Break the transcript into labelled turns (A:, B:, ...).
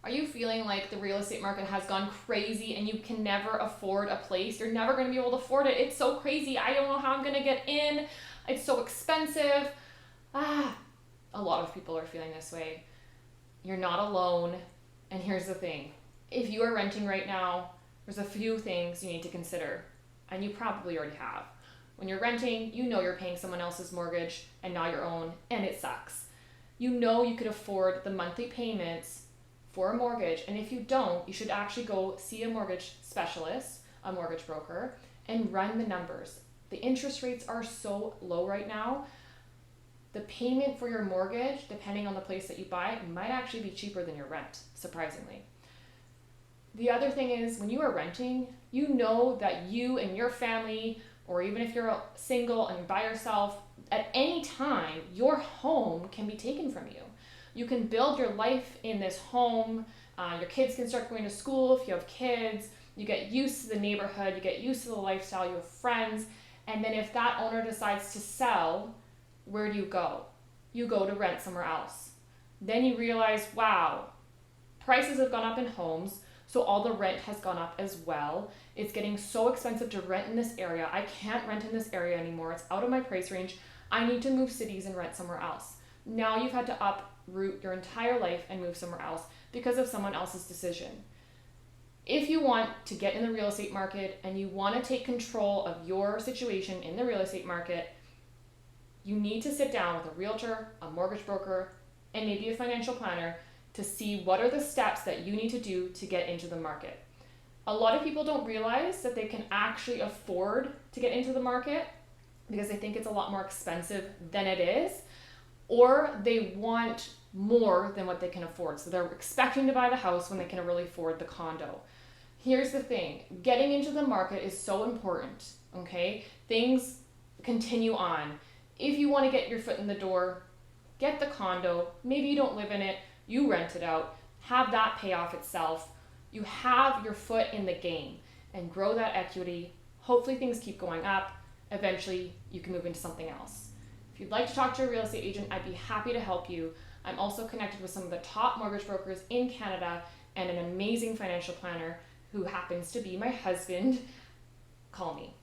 A: Are you feeling like the real estate market has gone crazy and you can never afford a place? You're never going to be able to afford it. It's so crazy. I don't know how I'm going to get in. It's so expensive. A lot of people are feeling this way. You're not alone. And here's the thing. If you are renting right now, there's a few things you need to consider. And you probably already have. When you're renting, you know you're paying someone else's mortgage and not your own, and it sucks. You know you could afford the monthly payments for a mortgage, and if you don't, you should actually go see a mortgage specialist, a mortgage broker, and run the numbers. The interest rates are so low right now. The payment for your mortgage, depending on the place that you buy, might actually be cheaper than your rent, surprisingly. The other thing is, when you are renting, you know that you and your family, or even if you're single and by yourself, at any time, your home can be taken from you. You can build your life in this home. Your kids can start going to school if you have kids. You get used to the neighborhood. You get used to the lifestyle. You have friends. And then if that owner decides to sell, where do you go? You go to rent somewhere else. Then you realize, wow, prices have gone up in homes, so all the rent has gone up as well. It's getting so expensive to rent in this area. I can't rent in this area anymore. It's out of my price range. I need to move cities and rent somewhere else. Now you've had to uproot your entire life and move somewhere else because of someone else's decision. If you want to get in the real estate market and you want to take control of your situation in the real estate market, you need to sit down with a realtor, a mortgage broker, and maybe a financial planner to see what are the steps that you need to do to get into the market. A lot of people don't realize that they can actually afford to get into the market because they think it's a lot more expensive than it is, or they want more than what they can afford. So they're expecting to buy the house when they can really afford the condo. Here's the thing, getting into the market is so important, okay? Things continue on. If you want to get your foot in the door, get the condo. Maybe you don't live in it, you rent it out, have that pay off itself. You have your foot in the game and grow that equity. Hopefully things keep going up. Eventually you can move into something else. If you'd like to talk to a real estate agent, I'd be happy to help you. I'm also connected with some of the top mortgage brokers in Canada and an amazing financial planner who happens to be my husband. Call me.